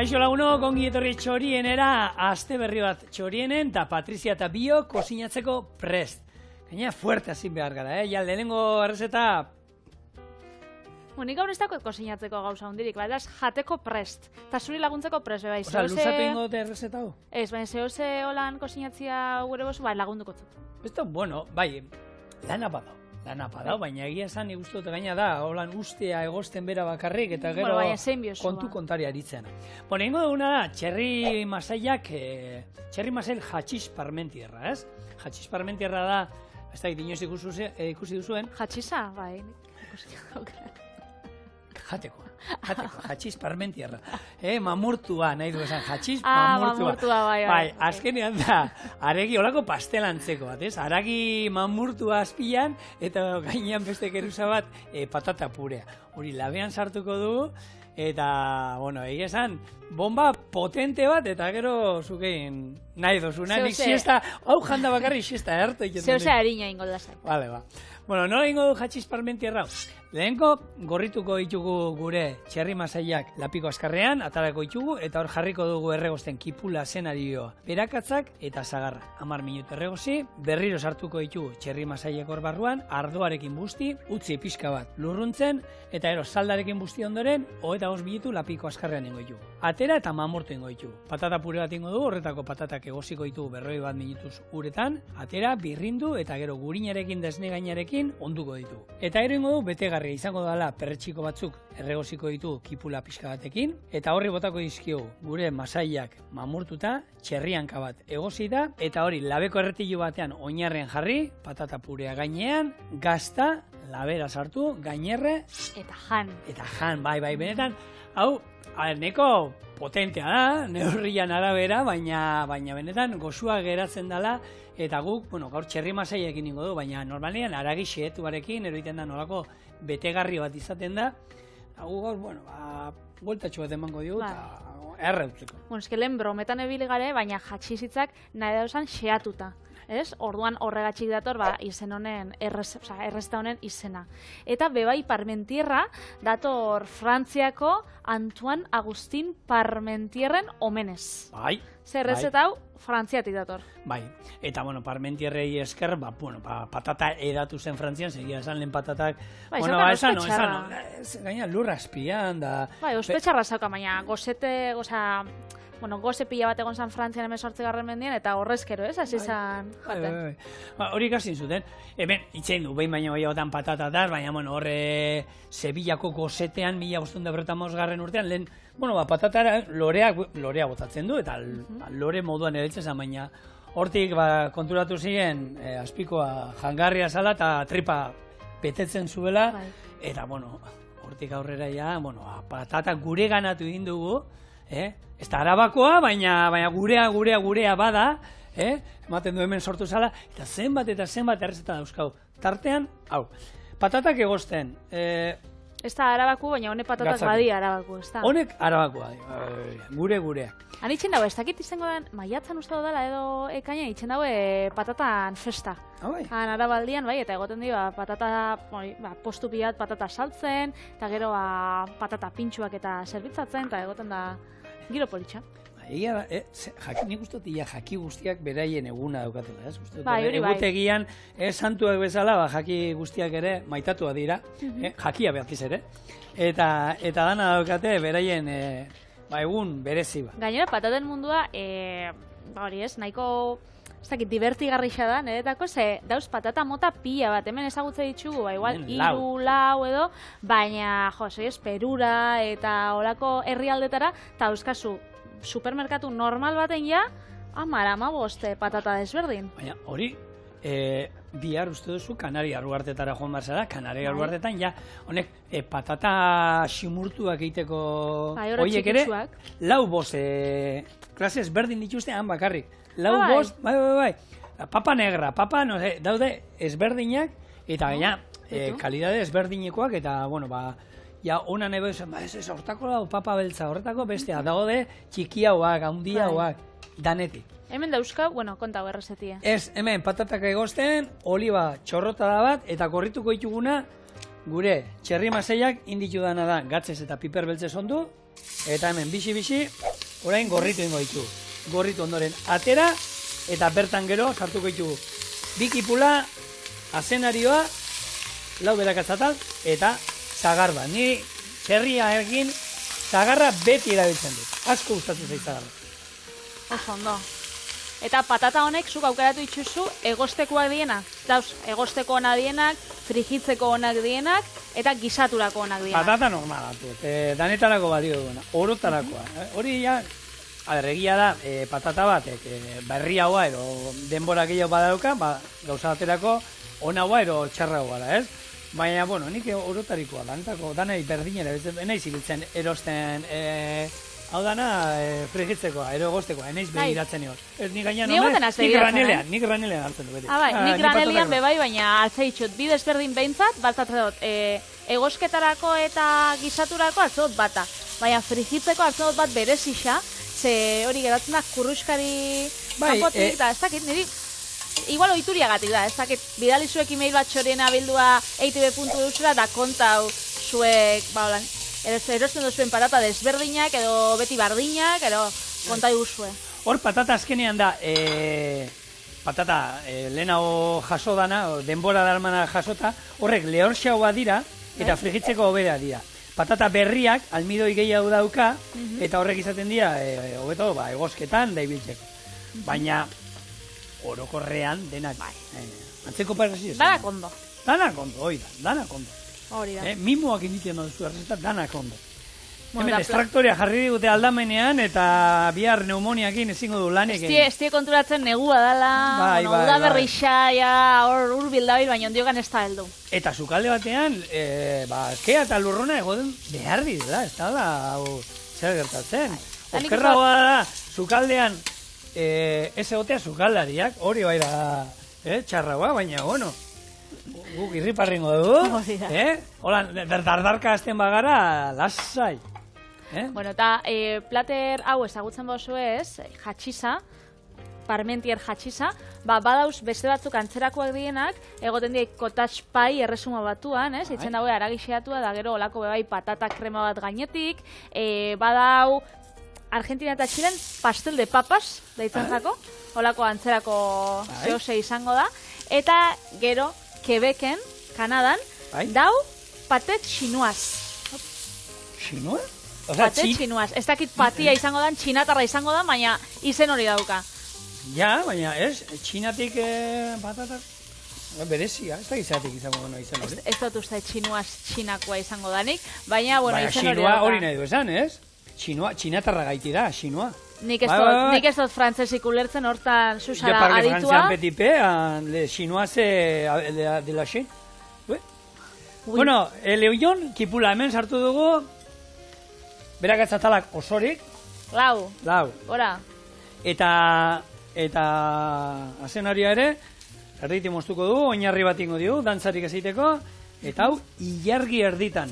Kaixo lagunok, ongi etorri txorienera, aste berri bat txorienen, eta Patrizia eta Bio kozinatzeko prest. Gaina fuerte hazin behar gara, Ja, lehenengo errezeta... Nik gaur ez dagoet kozinatzeko gauza hundirik, baina jateko prest. Eta zuri laguntzeko prest, bai. Osa, luzatu ingo dute errezeta hau? Ez, baina zehose holan kozinatzia gure bozu, bai, lagunduko zut. Esto, bueno, bai, lana badau, baina egia esan ikustu dut gaina da, holan ustea egosten bera bakarrik, eta gero kontu kontari aritzen. Bueno, ingo duguna da, txerri masaiak, txerri masail hatxiz parmentierra, ez? Hatxiz parmentierra da, ez da, inoiz ikusi duzuen. Hatxiza, bai, Jateko, hatxiz parmentierra. Mamurtua, nahi du esan, hatxiz mamurtua. Bai, azkenean da, aregi olako pastelantzeko bat, ez? Aragi mamurtua azpian, eta gainean beste geruza bat patata purea. Hori labean sartuko dugu, eta, bueno, egia esan, bomba potente bat, eta gero zukein nahi dozuna, nik siesta, hau janda bakarri siesta hartu. Zehose harina ingo lasai. Vale, ba. Bueno, nola ingo du hatxiz parmentierra? Lehenko gorrituko ditugu gure txerri masaiak lapiko azkarrean, atarako ditugu, eta hor jarriko dugu erregosten kipula zenarioa. Berakatzak eta zagarra. 10 minutu erregozi, berriro sartuko ditugu txerri masaiak hor barruan, ardoarekin busti, utzi pixka bat lurruntzen, eta ero saldarekin busti ondoren, 25 minutu lapiko azkarrean ingo ditugu. Atera eta mamurtu ingo ditugu. Patata pure bat ingo dugu, horretako patatak egoziko ditugu 41 minutuz uretan, atera, birrindu, eta gero gurinarekin desne gainarekin onduko ditugu. Eta gero ingo du betegarria izango dela perretxiko batzuk erregoziko ditu kipula pixka batekin, eta horri botako dizkiogu gure masaiak mamurtuta, txerrianka bat egozita, eta hori labeko erretilu batean oinarrean jarri, patata purea gainean, gazta, labera sartu, gainerre, eta jan. Eta jan, bai, benetan, hau, neko potentea da, neurrian arabera, baina benetan gozua geratzen dela, eta guk, bueno, gaur txerri masaiekin ingo du, baina normalean aragi xehetuarekin eroiten da nolako betegarri bat izaten da, guk gaur, bueno, bueltatxo bat emango digu, eta erreutzeko. Bueno, lehen brometan ebili gare, baina hatxizitzak nahi dauzan xeatuta. Ez? Orduan horregatxik dator izen honen, errezeta honen izena. Eta bebai Parmentierra dator Frantziako Antoine Agustin Parmentierren omenez. Bai. Zer errezeta hau Frantziatik dator. Bai, eta bueno, Parmentierrei esker, patata edatu zen Frantzian, segia esan lehen patatak, gaina lurra azpian, da... Bai, ospetxarra zauka, baina goze pila bat egon zan Frantzian 18. mendian, eta horrezkero, ez? Hasi zan jaten. Hori ikazin zuten. Hemen, itzein du, behin baino gehiagotan patatataz, baina, bueno, horre Sevillako gozetean, 1550 urtean, lehen, patatara lorea botatzen du, eta lore moduan eretzen zan, baina hortik konturatu ziren, azpikoa jangarria zala, eta tripa betetzen zuela, eta, hortik aurrera ja, patata gure ganatu egin dugu, ez da arabakoa, baina gurea bada, ematen du hemen sortu zala, eta zenbat errezeta dauzkau. Tartean, hau, patatak egozten. Ez da arabaku, baina honek patatak badi arabaku, ez da? Honek arabakoa, gurea. Han itxen dago, ez dakit izango den, maiatzan uste dela edo ekaina, itxen dago patatan festa. Han arabaldian, eta egoten dio postu pilat patata saltzen, eta gero patata pintxuak eta zerbitzatzen, eta egoten da giro politxa. Nik uste dut, jaki guztiak beraien eguna daukatela, ez? Hori bai. Egutegian, santuak bezala, jaki guztiak ere maitatua dira, jakia behatziz ere, eta dana daukate beraien egun berezi ba. Gainera, pataten mundua, hori ez, nahiko... Ez dakit, divertigarrixa da, niretako, dauz patata mota pila bat, hemen ezagutze ditugu, igual, 3, 4 edo, baina, Perura eta olako herrialdetara, eta euskazu, supermerkatu normal baten ja, 10-15 patata desberdin. Baina, hori, bihar uste duzu, Kanaria Arruartetara joan barzara, Kanaria Arruartetan, ja, honek, patata ximurtuak egiteko horiek ere, 4-5 klase ezberdin dituzte, han bakarrik. 4-5, bai. Papa negra, daude ezberdinak, eta gaina, kalidade ezberdinekoak, eta, ja, ona nebo esan, ez hortako lau papa beltza, horretako bestea, daude txikiauak, handiauak, danetik. Hemen dauzka, konta hau errezetia. Ez, hemen patatak egozten, oliba txorrotada bat, eta korrituko dituguna, gure txerri maseiak inditu dana da, gatzez eta piper beltzez ondu, eta hemen bixi, orain gorritu ingo ditu. Gorritu ondoren atera, eta bertan gero sartuko ditugu. Bi kipula, azenarioa, lau berakatzatal, eta zagar bat. Ni txerria egin, zagarra beti erabiltzen dut. Asko gustatzen zait zagarra. Oso ondo. Eta patata honek zuk aukeratu itxuzu egostekoak dienak. Dauz, egosteko onak dienak, frijitzeko onak dienak, eta gisaturako onak dienak. Patata normala, danetarako badio duena, orotarakoa. Hori ja, egia da, patata batek, berri haua ero denbora gehiago badauka, gauza baterako onagoa ero txarragoa da, ez? Baina, bueno, nik orotarikoa, danai berdinera, enaiz ibiltzen erosten, hau dana frigitzekoa, ero egostekoa, enaiz begiratzen egon. Ez nik gainean nik granelean hartzen du beti. Nik granelean bebai, baina altzaitxut, bi desberdin behintzat, baltatzen dut, egosketarako eta gisaturako hartzen dut bata. Baina frigitzeko hartzen dut bat berezixa, ze hori geratzen da kurruskari kanpotik, eta ez dakit, niri igual oituriagatik da, ez dakit, bidali zuek email bat txorena bildua eitb.eusera da kontau zuek, erosten duzuen patata desberdinak, edo beti bardinak, edo konta duzue. Hor patata azkenean da, patata lehenago jaso dana, denbora darmana jasota, horrek lehorxagoa dira, eta frigitzeko hobera dira. Patata berriak, almidoi gehiago dauka, eta horrek izaten dira, hobeto, egosketan, da ibiltzeko. Baina, orokorrean denak. Antzeko parazio. Danak ondo. Danak ondo, hori da, danak ondo. Hori da. Mimoak inditen duzu errezetan, danak ondo. Hemen estraktoria jarri digute aldamenean, eta bihar pneumoniakin ezingo du lanek. Estie konturatzen negua dela, uda berrixaia, hor urbildabil, baina ondiogan ez da heldu. Eta sukalde batean, kea eta lurrona egoden behar dira, ez da, zer gertatzen. Okerragoa da, sukaldean, ez egotea sukaldariak, hori bai da, txarragoa, baina, bueno, guk irriparringo dugu, hola, dardarka azten bagara, lasai. Bueno, eta plater hau ezagutzen bozu ez, jatxiza, parmentier jatxiza, badauz beste batzuk antzerakoak dienak, egoten diek cottage pie erresuma batuan, ez? Itzen daue aragixiatua, da gero olako bebai patata krema bat gainetik, badau Argentina eta Txilen pastel de papas, deitzen zako, olako antzerako zehose izango da, eta gero Quebecen, Kanadan, dau patet chinoaz. Chinoaz? Patet chinoaz. Ez dakit patia izango da, txinatarra izango da, baina izen hori dauka. Ja, baina ez, txinatik patatak berezia, ez da izatik izango dena izen hori. Ez dut uste txinoaz txinakoa izango danik, baina, bueno, izen hori dauka. Baina hori nahi du esan, ez? Txinatarra gaiti da, xinoa. Nik ez dut frantzesik ulertzen hortan zuzara aditua. Je parle français un petit peu, le chinois de la Chine. Bueno, leuion, kipula hemen sartu dugu, berakatzatalak osorik. Lau. Hora. Eta azenaria ere, erditi moztuko dugu, oinarri bat ingo dugu, dantzarik eziteko, eta hau, ilargi erditan.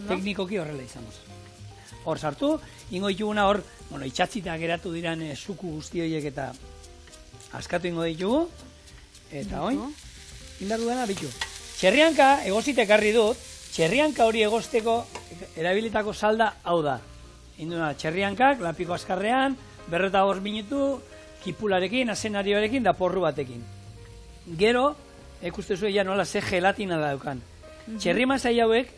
Teknikoki horrela izango zen. Hor sartu, ingo dituguna hor, itxatzita geratu diran suku guzti horiek eta askatu ingo ditugu. Eta oin, indardu dena bitu. Txerrianka, egozitek harri dut, txerrianka hori egosteko erabilitako salda hau da. Induna, txerriankak, lapiko azkarrean, 5 minutu, kipularekin, azenarioarekin, da porru batekin. Gero, ikuste zuen ja nola ze gelatina daukan. Txerri masai hauek,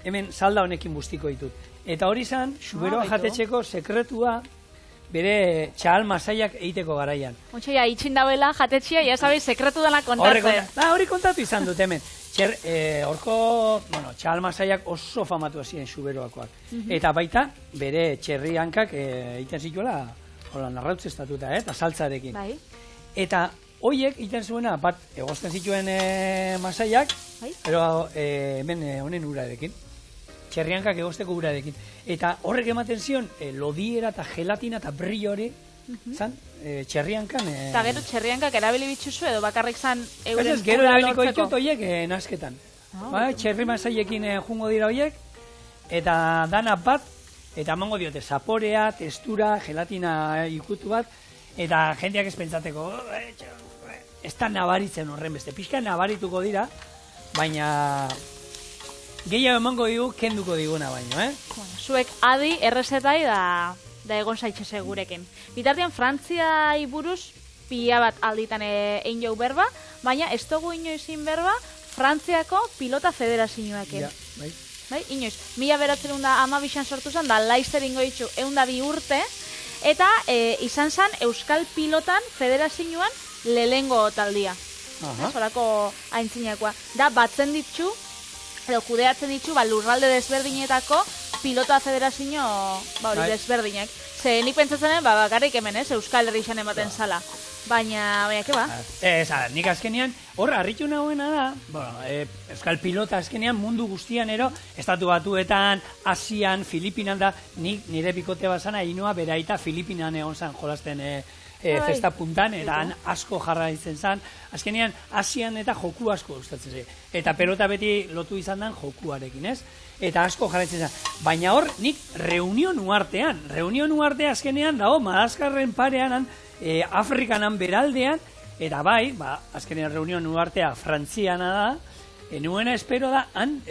hemen salda honekin bustiko ditut. Eta hori zan, xuberoa jatetxeko sekretua bere txahal masaiak egiteko garaian. Ontsa, ja, itxin dauela jatetxia, ja sabei, sekretu dela kontatzen. Hori kontatu izan dut hemen. Horko, txahal masaiak oso famatu ziren xuberoakoak. Eta baita, bere txerri hankak egiten zituela, narrautz estatuta, eta saltzarekin. Eta horiek egiten zuena, bat egozten zituen masaiak, pero hemen honen urarekin. Txerriankak egosteko urarekin. Eta horrek ematen zion, lodiera eta gelatina eta brillo hori, zan, txerriankan... Eta gero txerriankak erabili bitxuzu edo bakarrik zan euren lortzeko? Gero erabiliko ditut horiek nasketan. Txerri masaiekin jungo dira horiek, eta dana bat, eta emango diote zaporea, testura, gelatina ikutu bat, eta jendeak ez pentsateko, ez da nabaritzen horren beste, pixka nabarituko dira, baina... Gehiago emango digu, kenduko diguna baino, Zuek adi errezetai da da egon zaitxese gurekin. Bitartean, Frantziai buruz pila bat alditan egin jau berba, baina ez dugu inoizin berba Frantziako pilota federazioaken. Ja, bai. Bai, inoiz. 1912an sortu zen, da Laister ingo ditu 102 urte, eta izan zen Euskal Pilotan federazioan lehengo taldia. Horako aintzinakoa. Da, batzen ditu, edo kudeatzen ditu, lurralde desberdinetako pilota federazio desberdinak. Ze nik pentsatzen, bakarrik hemen, Euskal Herri izan ematen zala. Baina, ke ba? Nik azkenean, hor, harritu nagoena da, Euskal Pilota azkenean mundu guztian estatu batuetan, Asian, Filipinan da, nire bikote bazana, inoa beraita Filipinan egon zan jolasten festa puntan, eta han asko jarra izen zan, azkenean Asian eta joku asko gustatzen zen. Eta pelota beti lotu izan dan jokuarekin, ez? Eta asko jarraitzen zen. Baina hor, nik reunion uartean azkenean dago, Madaskarren parean, Afrikanan beraldean, eta bai, azkenean reunion uartea Frantziana da, nuena espero da, han,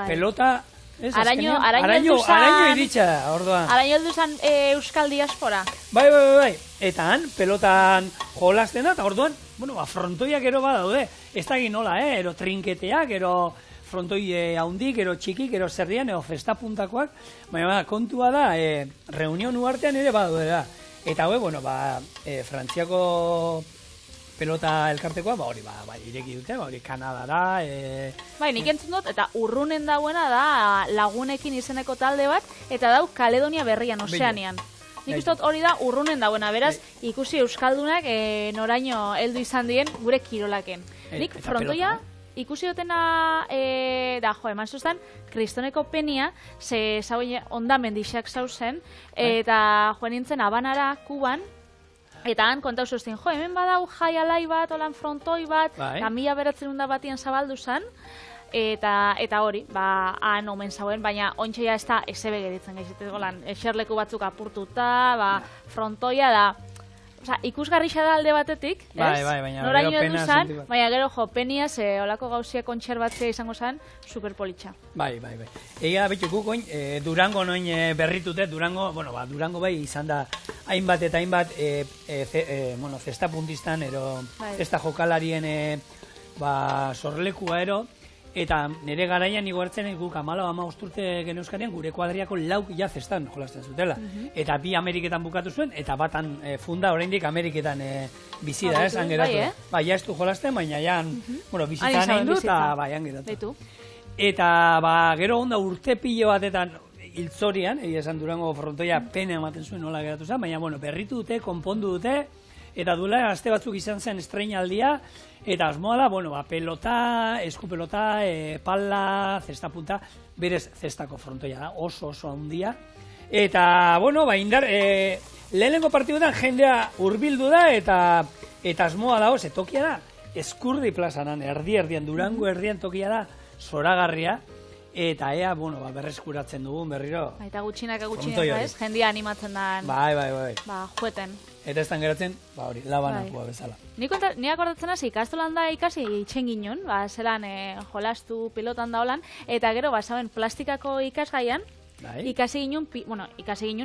pelota, Araño iritsa, orduan. Araño heldu zan Euskal Diaspora. Bai. Eta han, pelotan jolasten da, eta orduan, frontoiak ero badaude. Ez da egin nola, ero trinketeak, ero frontoi haundik, ero txikik, ero zerrian, ero festapuntakoak. Baina kontua da, reunion uartean ere badaude da. Eta Frantziako pelota elkartekoa, hori, ireki dute, hori Kanadara. Bai, nik entzun dut, eta urrunen dauena da Lagunekin izeneko talde bat, eta dau Kaledonia Berrian, Ozeanian. Nik uste dut hori da urrunen dauena, beraz, ikusi Euskaldunak noraino heldu izan dien gure kirolaken. Nik frontoia ikusi dutena, eman zuzten, Kristoneko Penia, ze zauen ondamendixak zauzen, eta joan nintzen Habanara, Kuban, eta han kontau zuzten, hemen badau jai alai bat, olan frontoi bat, eta 1900 batian zabaldu zen, eta hori, han omen zauen, baina ontsia ez da esebe geritzen gaizitzen, eserleku batzuk apurtuta, frontoia da, ikusgarri da alde batetik, ez? Baina noraino edu zan, baina gero Penia, ze olako gauzia kontserbatzea izango zan, superpolitxa. Bai. Egia betuko goin, Durango noin berritute, Durango bai izan da hainbat eta hainbat zesta puntistan, zesta jokalarien sorlekua ero, eta nire garaian nigo hartzen guk 14 urte geneuzkanean gure kuadriako lauk ja zestan jolasten zutela. Eta bi Ameriketan bukatu zuen, eta batan funda oraindik Ameriketan bizi da, esan geratu. Ja ez du jolasten, baina jan bizitzan egin du, eta han geratu. Eta gero onda urte pilo batetan hiltzorian, esan Durango frontoia pena ematen zuen nola geratu zen, baina berritu dute, konpondu dute, eta duela aste batzuk izan zen estreinaldia, eta asmoa da, pelota, eskupelota, pala, zesta punta, berez zestako frontoia da, oso handia. Eta, indar, lehenengo partiduetan jendea hurbildu da, eta asmoa da, tokia da, Eskurdi plazanan, erdian, Durango erdian tokia da, zoragarria, eta ea, berreskuratzen dugun berriro. Eta gutxinak ez, jendia animatzen da. Bai. Jueten. Eta ez geratzen, hori, labanakoa bezala. Ni akordatzen hasi, ikastolan da ikasi itxen ginen, zelan jolastu pilotan da holan, eta gero, zauen plastikako ikasgaian, ikasi ginen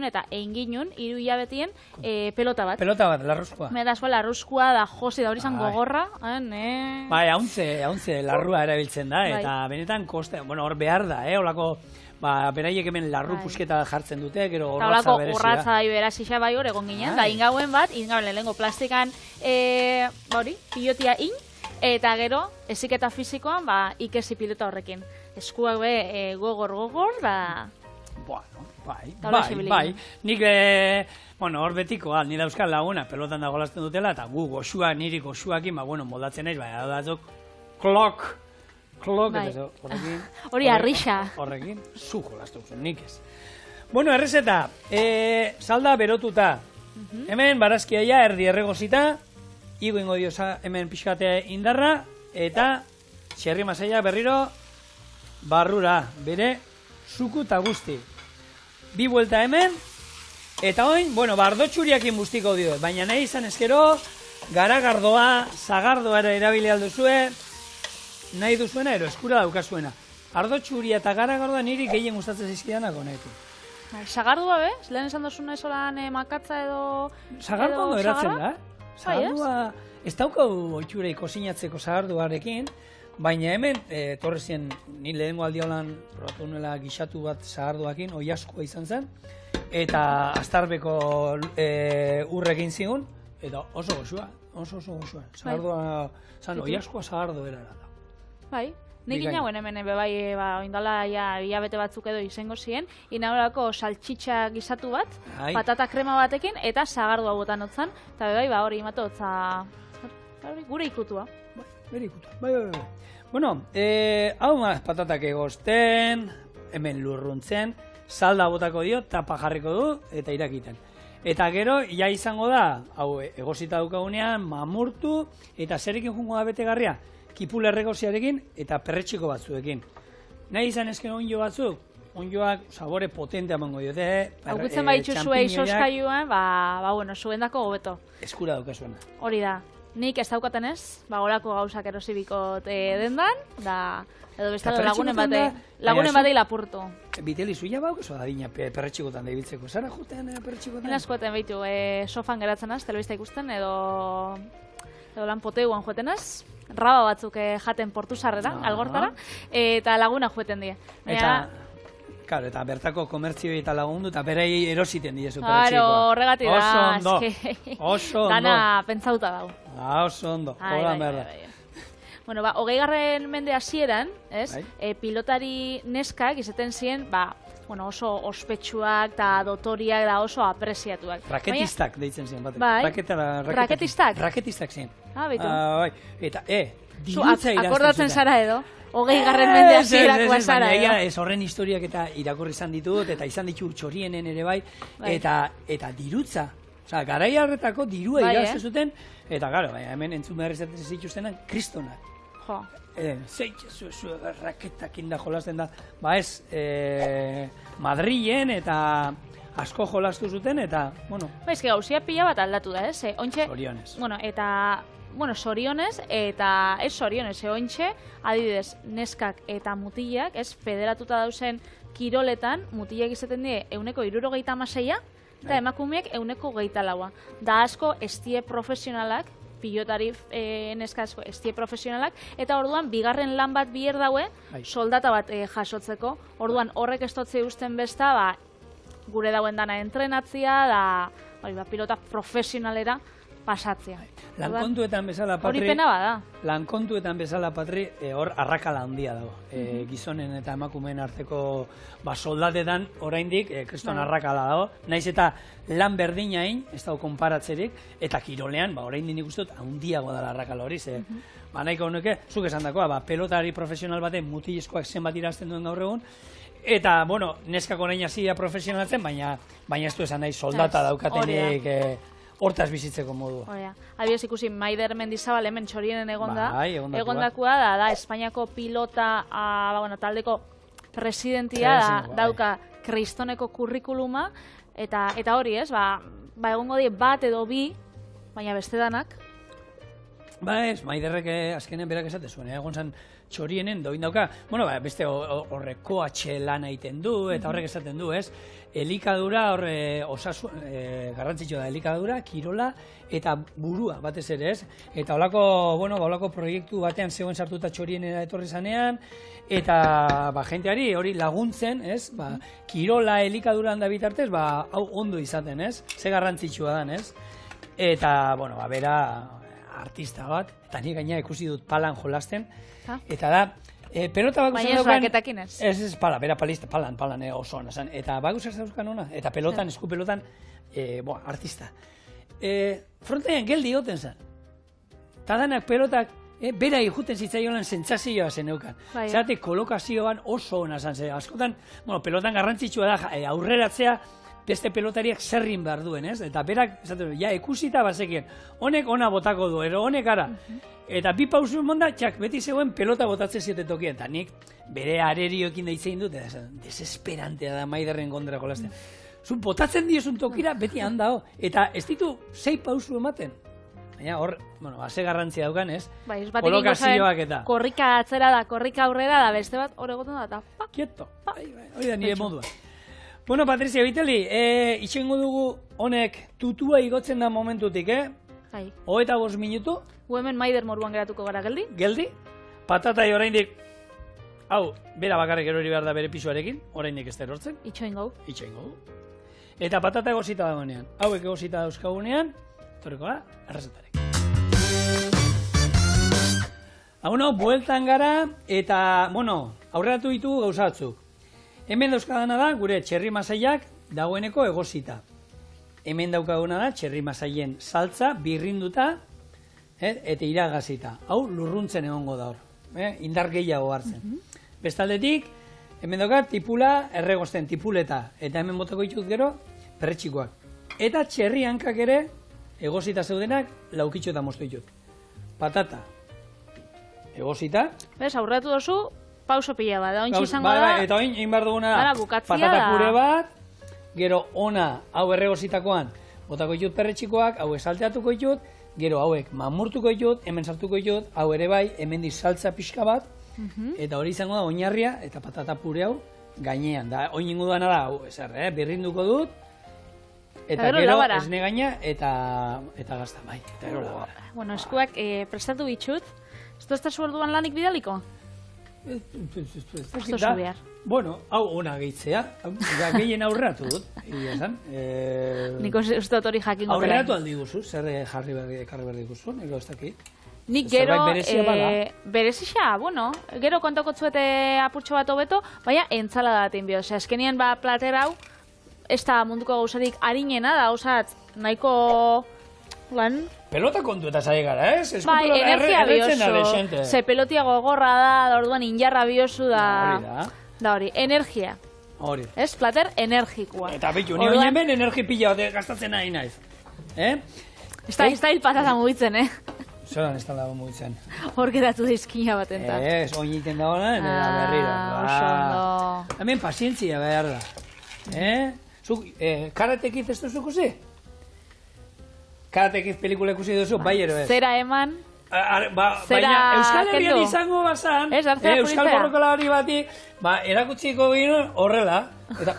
eta egin ginen, 3 hilabetien pelota bat. Pelota bat, larruzkoa. Larruzkoa da josi da hori zan gogorra. Hauntze larrua erabiltzen da, eta benetan koste, hor behar da, holako, beraiek hemen larru pusketa jartzen dute, gero horratza berezia. Horratza berezia bai hor egon ginen, da ingauen lehenengo plastikan, pilotia eta gero, eziketa fizikoan, ikesi pilota horrekin. Eskuak gogor, da... Bai. Nik, hor betikoa, nire euskal laguna, pelotan da golazten dutela, eta gu niri goxuakin, moldatzen naiz, klok, hori arrixa. Horrekin, zu jolaztu zuen, nik ez. Errezeta, salda berotuta, hemen barazkiaia erdi erregozita, igo ingo diosa hemen pixkate indarra, eta txerri masaia berriro, barrura, bere, zuku eta guzti. 2 buelta hemen, eta oin, bardotxuriakin bustiko dio, baina nahi izan ezkero, garagardoa, zagardoa erabili alduzue, nahi duzuena, eskura daukazuena. Ardotxuria eta garagardoa niri gehien gustatzen zizkidanak honekin. Sagardua be? Lehen esan dozuna esolan makatza edo... Sagardua ondo eratzen da. Sagardua, ez daukau oitxurei kosinatzeko sagarduarekin, baina hemen, torrezien, ni lehengo aldi holan probatu nuela gixatu bat sagarduakin, oiaskoa izan zen, eta astarbeko urrekin zigun, eta oso goxua, oso goxua. Sagardua, oiaskoa sagardu erara da. Bai. Nik inauen hemen bebai, oindala hilabete batzuk edo izango ziren, inaurako saltxitxa gizatu bat, patata krema batekin, eta sagardua botan otzan, eta bebai, hori imatu otza, gure ikutua. Bere ikutua, bai. Bueno, hau patatak egozten, hemen lurruntzen, salda botako dio, tapa jarriko du, eta irakiten. Eta gero, ja izango da, hau egozita daukagunean, mamurtu, eta zerekin jungo da betegarria? Kipula erregoziarekin eta perretxiko batzuekin. Nahi izan ezken onjo batzuk, onjoak sabore potente amango diote. Augutzen baitzu zuei soskaiuan, bueno, zuendako hobeto. Eskura daukazuena. Hori da. Nik ez daukaten ez, olako gauzak erosibikot dendan, edo bestalo lagunen batei lapurtu. Biteli zuia bauk, eso da dina perretxikotan da ibiltzeko. Zara juten perretxikotan? Enaskoeten baitu, sofan geratzen az, telebista ikusten, edo lan poteuan joeten az. Raba batzuk jaten portuzarrera, algortara, eta laguna jueten die. Eta bertako komertzio eta lagundu, eta berei erositen die supertxikoa. Horregatik da, oso ondo. Dana pentsauta dau. Oso ondo, hola merda. Bueno, 20. mende hasieran, pilotari neskak izaten ziren, oso ospetsuak eta dotoriak da oso apreziatuak. Raketistak deitzen ziren batek. Raketistak? Raketistak ziren. Baitu. Eta, dirutza irazten akordatzen zara edo? 20. mende hasierakoa zara edo? Baina ez horren historiak eta irakurri izan ditut, eta izan ditu txorienen ere bai, eta dirutza. Osa, garai harretako dirua irazten zuten, eta gara, hemen entzun behar izaten zituztenan, kristonak. Zeitxe zu raketakin da jolasten da. Ez, Madrilen eta asko jolastu zuten, eta, bueno... Ez que gauzia pila bat aldatu da, ez? Sorionez. Sorionez, eta ez sorionez, ontxe, adibidez, neskak eta mutilak, ez, federatuta dauzen kiroletan, mutilak izaten die 176, eta emakumeak 124. Da asko estie profesionalak, pilotari neskazko estie profesionalak, eta orduan bigarren lan bat biher daue, soldata bat jasotzeko. Orduan horrek estotze usten besta, gure dauen dana entrenatzia, pilota profesionalera pasatzea. Lankontuetan bezala, Patri... Hori pena bada. Lankontuetan bezala, Patri, hor arrakala handia dago. Gizonen eta emakumeen arteko soldatetan oraindik kriston arrakala dago. Naiz eta lan berdinain, ez dago konparatzerik, eta kirolean, oraindik nik uste dut, handiago da arrakala hori, ze... Nahiko honuke, zuk esan dakoa, pelotari profesional baten mutilezkoak zenbat irazten duen gaur egun, eta, bueno, neskako orain hasia profesionaltzen, baina ez du esan nahi soldata daukatenik hortaz bizitzeko modu. Abiez ikusi, Maider Mendizabal hemen txorienen egondakoa da Espainiako pilota, taldeko presidentia dauka kristoneko kurrikuluma, eta hori ez, egongo die bat edo bi, baina beste danak. Maiderrek azkenen berak esate zuen, egon zan txorienen doin dauka, beste horreko atxelan egiten du, eta horrek esaten du, ez? Elikadura, garrantzitsua da, elikadura, kirola eta burua batez ere, ez? Eta holako proiektu batean zegoen sartuta txorienera etorri zanean, eta jenteari hori laguntzen, ez? Kirola, elikadura handa bitartez, hau ondo izaten, ez? Ze garrantzitsua dan, ez? Eta, bera artista bat, eta ni gaina ikusi dut palan jolasten, eta da, pelota bak baina ez raketakin ez? Ez, bera palista, palan oso hona zen, eta bak usaz dauzkan hona, eta pelotan, esku pelotan, artista. Frontean geldi goten zen, eta danak pelotak, bera ikuten zitzaioan sentsazioa zen eukan. Zeratik kolokazioan oso hona zen, askotan, pelotan garrantzitsua da, aurreratzea, beste pelotariak zerrin behar duen, ez? Eta berak, ikusita bazekien, honek ona botako du, ero honek ara. Eta bi pausu emonda, beti zegoen pelota botatzen zioten tokien, eta nik bere arerioekin daitzein dut, desesperantea da Maiderren kontra jolasten. Zun botatzen diozun tokira, beti handao, eta ez ditu 6 pausu ematen. Baina hor, ze garrantzia daukan, ez? Kolokazioak eta. Korrika atzera da, korrika aurrera da, beste bat hor egoten da, eta Kieto, hori da nire modua. Bueno, Patricia Vitali, itxengo dugu honek tutua igotzen da momentutik, Bai. 25 minutu. Gu hemen maider moruan geratuko gara geldi. Geldi. Patatai oraindik, hau, bera bakarrik erori behar da bere pisuarekin, oraindik ez da erortzen. Itxoin gau. Itxengo. Eta patata egosita dagoenean. Hauek egosita dauzkagunean, torreko da, errezetarek. Hau no, bueltan gara, eta, bueno, aurreratu ditugu gauza batzuk. Hemen dauzkadana da, gure txerri masaiak dagoeneko egosita. Hemen daukaguna da, txerri masaien saltza, birrinduta, eta iragazita. Hau, lurruntzen egongo da hor. Indar gehiago hartzen. Bestaldetik, hemen daukat tipula erregosten, tipuleta. Eta hemen botako ditut gero, perretxikoak. Eta txerri hankak ere, egosita zeudenak, laukitxo eta moztu ditut. Patata. Egosita. Bez, aurratu dozu, pauso pila bat, da ointxe izango da. Eta oin, egin behar duguna da, bukatzia patata da. pure bat, gero ona, hau erregositakoan, botako ditut perretxikoak, hau esalteatuko ditut, gero hauek mamurtuko ditut, hemen sartuko ditut, hau ere bai, hemen saltza pixka bat, eta hori izango da oinarria, eta patata pure hau gainean. Da, oin ingo duana da, hau, ezer, birrinduko dut, eta gero esne gaina, eta gazta, bai, eta gero labara. Bueno, eskuak prestatu bitxut, ez doztazu orduan lanik bidaliko? Ez dozu behar. Bueno, hau ona gehitzea, gehien aurreratu dut, esan. Nik uste dut hori jakingo. Aurreratu aldi guzu, zer ekarri berdi guzu, ego ez dakit. Nik gero, berezixa, bueno, gero kontako zuete apurtxo bat hobeto, baina entzala daten bio. Osea, eskenien plater hau, ez da munduko gauzarik harinena da, gauzat, nahiko lan. Pelota kontu eta zai gara, ez? Bai, energia biozu. Ze pelotia gogorra da, orduan injarra biozu da. Da hori, energia. Hori. Ez, plater energikoa. Eta bitu, ni hori hemen energi pila bat gastatzen nahi naiz. Ez da hil patata mugitzen, Zeran ez da dago mugitzen. Hor geratu dizkina bat enta. Ez, oin egiten dago nahi, nera berrira. Oso ondo. Hemen pazientzia behar da. Zuk, karatekit ez duzu ikusi? Karatekit pelikula ikusi duzu, bai ero ez. Zera eman. Baina Euskal Herrian izango bazan, Euskal Borrokalari bati, erakutziko ginen horrela, eta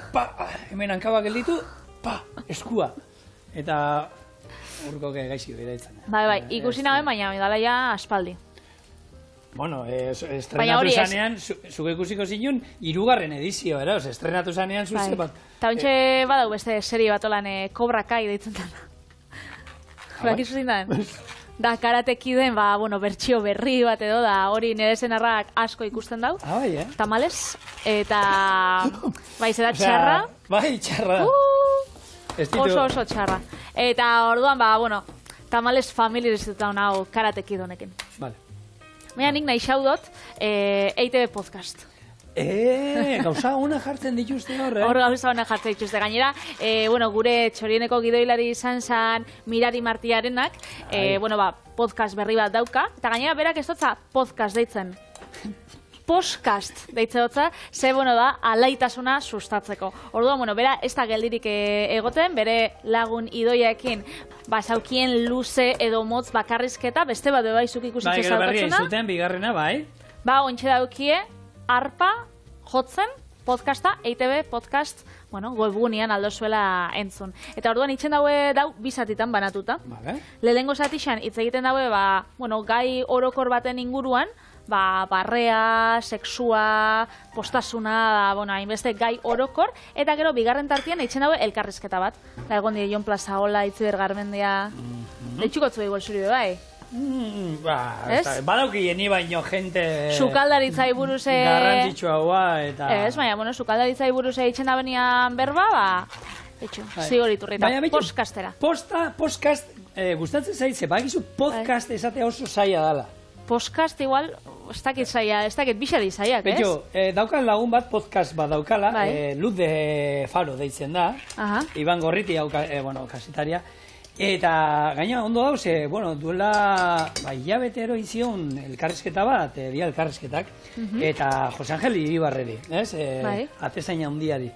hemen hankabak gelditu, eskua. Eta urko gaizki beraitzen. Bai, ikusi nabe, baina dala ja aspaldi. Bueno, estrenatu zanean, zuke ikusiko zinun, 3. edizio, estrenatu zanean zuze bat. Eta ontxe badau beste serie bat olan Cobra Kai deitzen dena. Bakizu zindan? Da karateki den, bertsio berri bat edo, da hori nire zenarrak asko ikusten dau. Bai, Tamales, eta bai, zera txarra. Bai, txarra. Oso txarra. Eta orduan, tamales family dizutan hau karateki donekin. Vale. Baina nik nahi xaudot, EITB podcast. Gauza ona jartzen dituzte hor, Hor gauza ona jartzen dituzte. Gainera, gure txorieneko gidoilari izan zan Mirari Martiarenak, podcast berri bat dauka, eta gainera berak ez dutza podcast deitzen. Podcast deitze dutza, ze da, alaitasuna sustatzeko. Orduan, bera ez da geldirik egoten, bere lagun idoiaekin, zaukien luze edo motz bakarrizketa, beste bat bebaizuk ikusitzen zaukatzuna. Bai, gero berria izuten, bigarrena, bai. Ontxe daukie, arpa jotzen podcasta, EITB podcast, webgunean aldozuela entzun. Eta orduan itzen dau bizatitan banatuta. Lehengo zatixan hitz egiten daue, gai orokor baten inguruan, barrea, sexua, postasuna, hainbeste gai orokor, eta gero bigarren tartian itzen daue elkarrizketa bat. Da egon die Jon Plazaola, Itziber Garmendia, deitxukotzu igual zuri bai. Badauki ni baino jente sukaldaritzai buruz garrantzitsua eta ez, baina, sukaldaritzai buruz eitzen da benian berba, zigoriturrita, podcastera. Podcast, gustatzen zaitze, bakizu podcast esatea oso zaila dala. Podcast igual, ez dakit zaila, ez dakit bixari zailak, ez? Daukan lagun bat podcast bat daukala, Luz de Faro deitzen da, Iban Gorriti, kasitaria, eta gaina ondo dauz, duela hilabetero izion elkarrizketa bat, dia elkarrizketak, eta Jose Angel Iribarreri, atezaina handiari.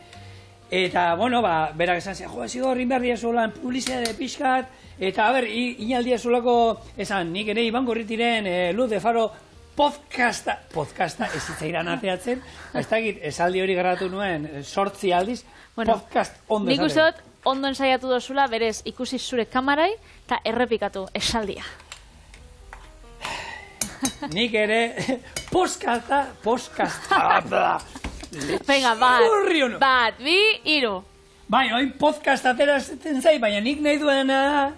Eta, berak esan zen, zigor, inberdia zolan publizidade pixkat, eta, inaldia zolako, esan, nik ere Iban Gorritiren Luz de Faro podcasta ez zitzaidan ateatzen, ez dakit, esaldi hori garratu nuen, 8 aldiz, podcast ondo esaten. Nik uste dut, ondo ensaiatu dozula, berez, ikusi zure kamarai, eta errepikatu esaldia. Nik ere, podcasta. Venga, bat, bi, hiru. Bai, oin podcast ateratzen zai, baina nik nahi duena,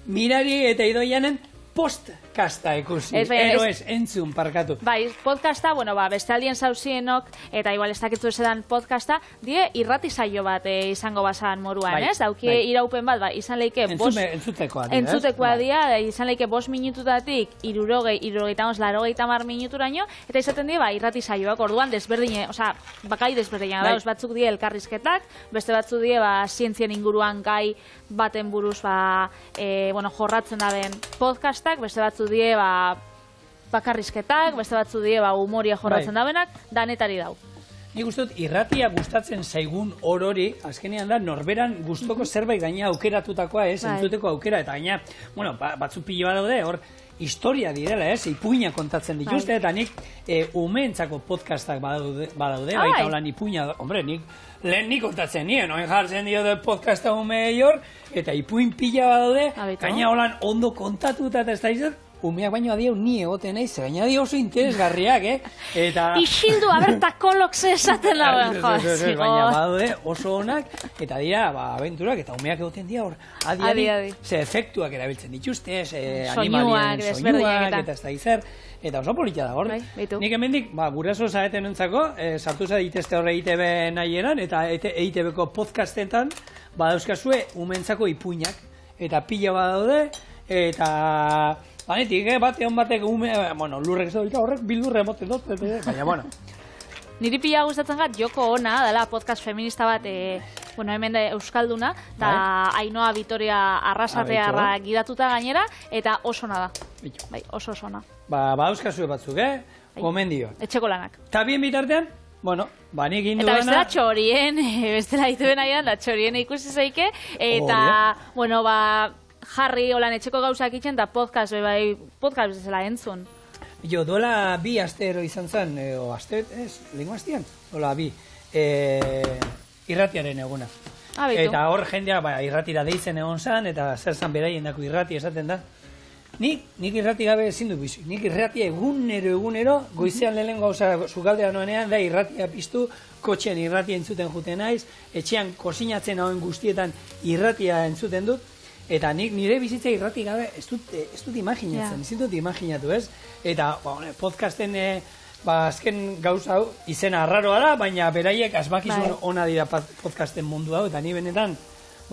mirari eta idoianen podcasta ikusi. Ez, entzun, parkatu. Bai, podcasta, beste aldien zauzienok, eta igual ez dakitzu esedan podcasta, die irrati saio bat izango basan moruan, ez? Dauki iraupen bat, izan leike... Entzutekoa dia, izan leike 5 minututatik, 60 minuturaino, eta izaten die, irrati saioak, orduan desberdine, bakai desberdina, batzuk die elkarrizketak, beste batzuk die, zientzien inguruan gai baten buruz, jorratzen da den podcastak, beste batzu die bakarrizketak, beste batzu die humoria jorratzen dabenak, danetari dau. Nik uste dut, irratia gustatzen zaigun orori, azkenean da, norberan gustoko zerbait gaina aukeratutakoa, entzuteko aukera, eta gaina, batzu pilo daude, hor, historia direla, ipuina kontatzen dituzte, eta nik umeentzako podcastak badaude, baita holan ipuina, hombre, nik kontatzen nien, oin jartzen dio podcasta umei hor, eta ipuin pila badaude, gaina holan ondo kontatuta eta ez da izan, umeak baino adieu ni egoten naiz, gaina adio oso interesgarriak, eta... Isildu, aberta kolokse esaten dauen, baina badaude oso onak, eta dira, abenturak, eta umeak egoten dira hor, adi, ze efektuak erabiltzen dituzte, animalien soinuak, eta ez da izan, eta oso politia da, hor. Nik hemendik, guraso zaeten entzako, sartu zaitezte horre EITB nahieran, eta EITBko podcastetan, badauzkazue umentzako ipuinak, eta pila badaude, eta... Banetik, batean batek lurrek ez da horrek bildurre emoten dut, baina, Niri pila gustatzen gat, Joko Ona, dela podcast feminista bat, hemen da Euskalduna, eta Ainhoa Vitoria Arrasatearra gidatuta gainera, eta oso ona da. Bai, oso ona. Badauzkazue batzuk, gomendio. Etxeko lanak. Eta bien bitartean, nik indu eta bestela txorien, bestela ite benaian, da txorien ikusi zaike, eta, jarri holan etxeko gauzak itxen, eta podcast bezala entzun. Duela 2 astero izan zen, lehenko hastian? Dola 2, irratiaren eguna. Eta hor jendea irratira deitzen egon zen, eta zer zan beraien dako irrati esaten da. Nik irrati gabe ezin du bizi. Nik irratia egunero, goizean lehen gauza sukaldean noenean, da irratia piztu, kotxean irratia entzuten juten naiz, etxean kosinatzen hauen guztietan irratia entzuten dut, eta nik nire bizitza irrati gabe ez dut imaginatzen, ezin dut imaginatu, ez? Eta podcasten azken gauza hau izena arraroa da, baina beraiek asmakizun ona dira podcasten mundu hau, eta ni benetan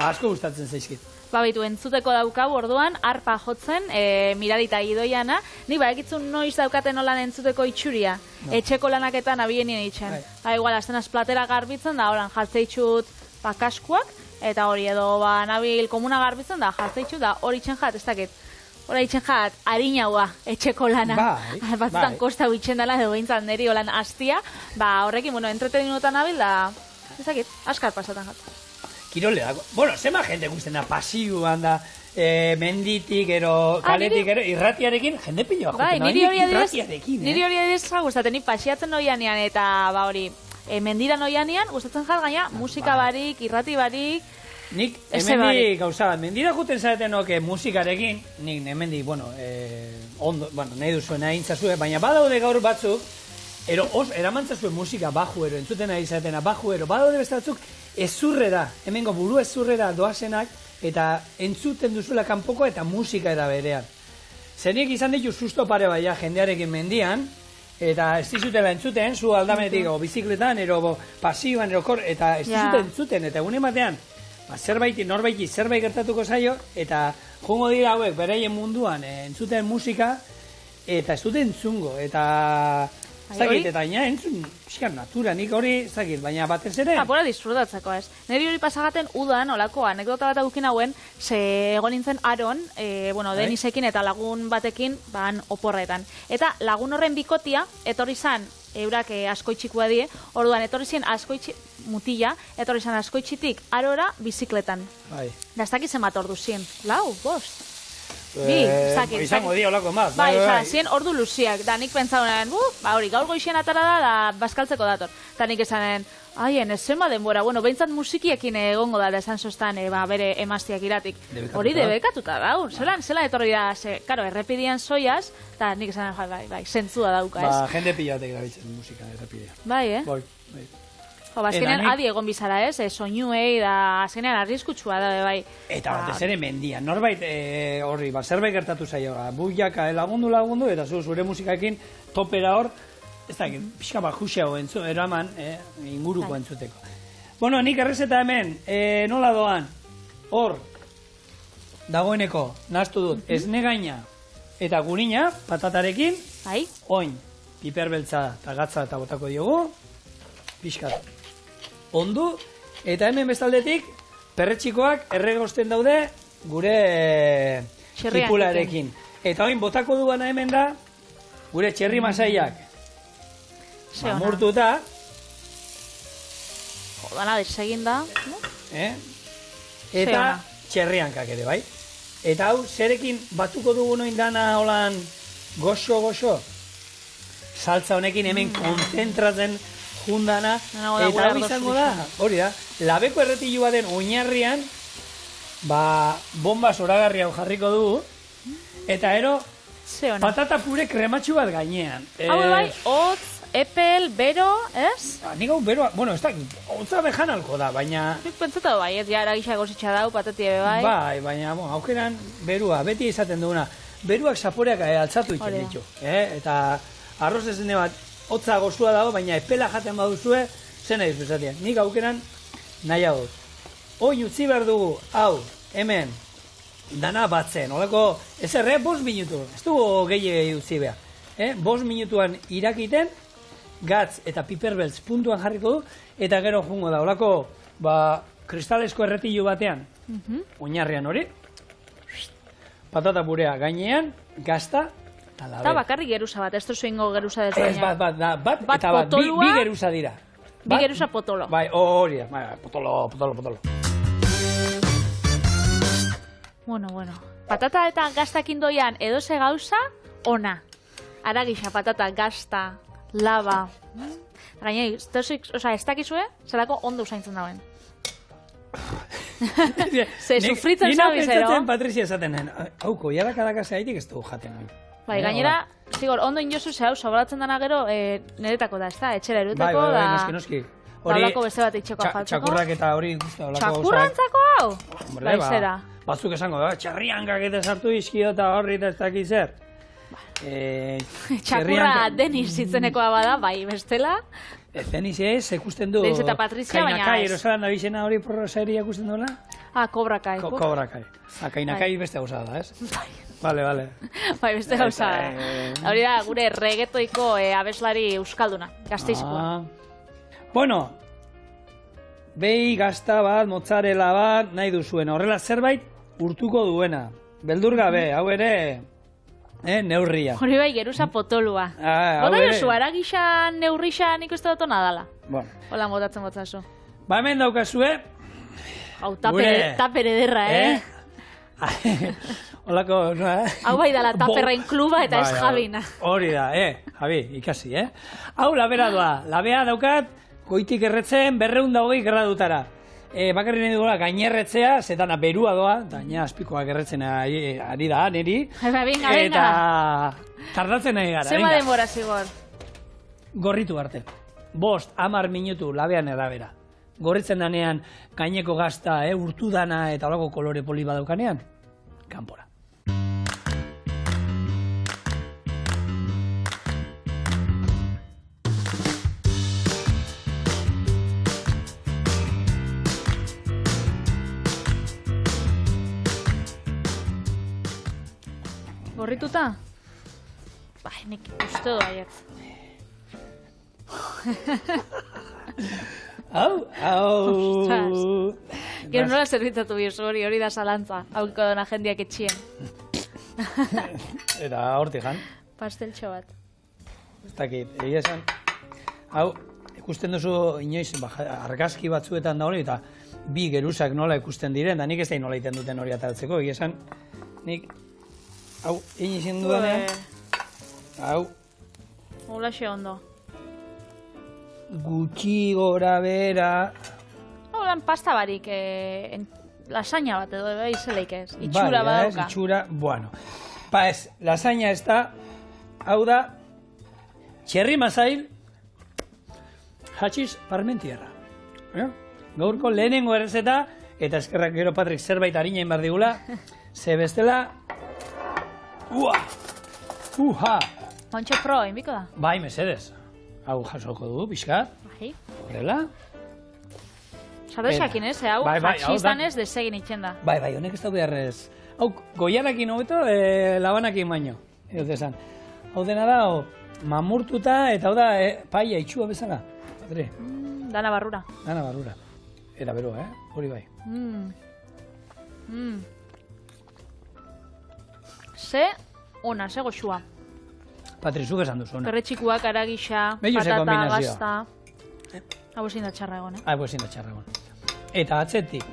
asko gustatzen zaizkit. Baitu, entzuteko daukau orduan, arpa jotzen, Miradita Idoiana, ni ekitzun noiz daukaten olan entzuteko itxuria, etxeko lanaketan abienien itxen. Igual, aztenaz platera garbitzen da, horan jartzeitxut kaskuak, eta hori edo nabil komuna garbitzen da, jartzeitxut da, hori itxen jat, ez dakit. Hora itxen jat, harinaua, etxeko lana. Batzutan kosta itxen dela, edo behintzat neri holan hastia, horrekin, entreteninutan nabil da, ez dakit, askar pasatan jat. Kirole dago. Zema jende guztien da, pasioan da, menditik, kaletik, irratiarekin, jende piloa joten. Niri hori adibidez gustatzen, ni pasiatzen noianean, eta mendiran noianean, gustatzen jat gaina, musika barik, irrati barik, nik hemendik gauza bat, mendira juten zaten musikarekin, nik hemendik, nahi duzuen ahintzazue, baina badaude gaur batzuk, eramantzazue musika bajuero, entzuten nahi zatena bajuero, badaude beste batzuk, ezurrera, hemengo buru ezurrera doazenak, eta entzuten duzula kanpoko eta musika era berean. Zenik izan ditu susto pare baina jendearekin mendian, eta ez dizutela entzuten, zu aldamenetik bizikletan, pasioan, eta ez dizuten entzuten, eta egunen batean, norbaiti zerbait gertatuko zaio, eta jongo dira hauek bereien munduan entzuten musika, eta ez duten entzungo, eta... Zagit, eta ina entzun, natura, nik hori, zagit, baina batez ere... Apora disfrutatzeko, ez. Neri hori pasagaten udan, olako, anekdota bat agukin hauen, ze egon nintzen Aron, Denisekin eta lagun batekin, oporretan. Eta lagun horren bikotia, etorri zan, eurak askoitxikua die, orduan, etorri zen mutila, etorri zan askoitxitik arora bizikletan. Da ez dakiz emat ordu zien, 4, 5. Izango di olako maz. Bai, zien ordu luziak, da nik pentsaunen, hori, gaur goixen atara da bazkaltzeko dator. Da nik esanen, ez zema denbora, bueno, behintzat musikiekin egongo da, esan sostan, bere emaztiak iratik. Hori debekatuta da, zelan etorri da, karo, errepidian soiaz, da nik esanen, bai, zentzua dauka, ez? Jende pilatek erabiltzen musika errepidean. Bai, azkenean adi egon bizara, ez? Soinuei da, azkenean arriskutsua da, bai. Eta batez ere mendian, norbait horri, zerbait gertatu zaio, buiaka lagundu, eta zure musikaekin topera hor, ez da, pixka bat juxeago eraman, inguruko entzuteko. Bueno, nik errezeta hemen, nola doan, hor, dagoeneko, nahaztu dut, esnegaina eta gurina, patatarekin, oin, piperbeltza eta gatza eta botako diogu, pixkat. Ondu, eta hemen bestaldetik, perretxikoak erregosten daude gure kipularekin. Eta oin, botako duana hemen da, gure txerri masaiak mamurtuta. Jodana, desegin da. Eta txerriankak ere, bai? Eta hau, zerekin batuko dugu noin dana holan goxo-goxo? Saltza honekin hemen konzentratzen jundana, eta hau izango da, hori da, labeko erretilua den oinarrian, bomba zoragarri hau jarriko dugu, eta ero, patata pure krematxu bat gainean. Hau bai, hotz, epel, bero, ez? Nik hau beroa, bueno, ez da, hotza bejan alko da, baina... Nik pentsatu bai, ez ja eragisa gozitxa dau, patati ebe bai. Bai, baina, aukeran, berua, beti izaten duguna, beruak zaporeak altzatu iten ditu, eta arroz ez dene bat, hotza gozua dago, baina epela jaten baduzue, zen nahi zuzatia. Nik aukeran nahi hau. Hoi utzi behar dugu, hau, hemen, dana batzen. Olako, ez erre, 5 minutu. Ez dugu gehiagei utzi behar. 5 minutuan irakiten, gatz eta piperbeltz puntuan jarriko du, eta gero jungo da. Olako, kristalesko erretilu batean, oinarrian hori, patata purea gainean, gazta, eta bakarrik geruza bat, ez duzu ingo geruza desbaina. Bat, eta bi geruza dira. Bi geruza potolo. Bai, hori da, potolo. Bueno. Patata eta gaztakin doian edoze gauza, ona. Aragisa, patata, gazta, laba. Gainei, ez dakizue, zelako ondo usaintzen dauen. Ze sufritzen zabiz, ero? Nina Patrizia esaten den, hauko, jarrakadaka zaitik ez dugu jaten hori. Bai, gainera, zigor, ondo inozu zehau, sobalatzen dana gero, niretako da, ez da, etxera erutako da... Bai, noski. Tablako beste bat itxeko faltzako. Txakurrak eta hori... Txakurrantzako hau? Bai, zera. Batzuk esango da, txarriankak eta sartu izkio eta horri eta ez dakiz zer. Txakurra Deniz zitzenekoa bada, bai, bestela. Deniz ez, ikusten du... Deniz eta Patrizia, baina ez. Kainakai, erosalan da bizena hori porroseri ikusten duela? Kobrakai. Kobrakai. Kainakai beste gauza da, ez? Vale. Bai, beste gauza. Hori da, gure regetoiko abeslari euskalduna, Gasteizkoa. Bueno, behi gazta bat, mozzarella bat, nahi duzuen. Horrela zerbait urtuko duena. Beldur gabe, hau ere, neurria. Hori bai, geruza potolua. Bota jozu, aragisa neurrisa nik uste dut nadala. Bueno. Hola, motatzen gotzazu. Ba, hemen daukazue. Hau, taper ederra, Holako, no, Hau bai dala taperrain kluba eta ez Javina. Hori da, Javi, ikasi, Hau, labera doa. Labea daukat, goitik erretzen 220 gradutara. Bakarri nahi dugula, gainerretzea, zetana berua doa, eta gaina azpikoak erretzen ari da, niri. Eta tardatzen nahi gara. Zema denbora zigor? Gorritu arte. 5-10 minutu labean erabera. Gorritzen danean gaineko gazta, urtu dana eta holako kolore poli badaukanean, kanpora. Gorrituta? Bai, nik uste du aiet. Hau. Gero nola zerbitzatu biozu hori da salantza. Hauko dona jendiak etxien. Eta hortikan. Pasteltxo bat. Ez dakit, egia esan. Hau, ikusten duzu inoiz argazki batzuetan da hori, eta bi geruzak nola ikusten diren, da nik ez da nola iten duten hori ataltzeko. Egia esan, nik Hau, egin izin dudanean. Hau. Olaxe ondo. Gutxi gora bera. Holan pasta barik, lasaña bat edo izeleik ez. Itxura badauka. Itxura, bueno. Pa ez, lasaña ez da, hau da, txerri masail, hatxiz parmentierra. Gaurko lehenengo errezeta, eta eskerrak gero Patrik zerbait harina inbar digula, ze bestela, Montxo pro, inbiko da? Bai, mesedez. Hau jasoko du, pixkat. Bai. Horrela. Sardesakin ez, hau hatxiztan ez desegin itxen da. Bai, honek ez da beharrez. Hau, goianakin hobeto, labanakin baino. Esan. Hau dena da, mamurtuta, eta hau da, paia itxua bezala. Patri. Dana barrura. Dana barrura. Eta bero, hori bai. Ze ona, ze goxua. Patri, zuk esan duzu ona. Perretxikuak, aragisa, patata, gazta. Hau ezin da txarra egon, Hau ezin da txarra egon. Eta atzetik,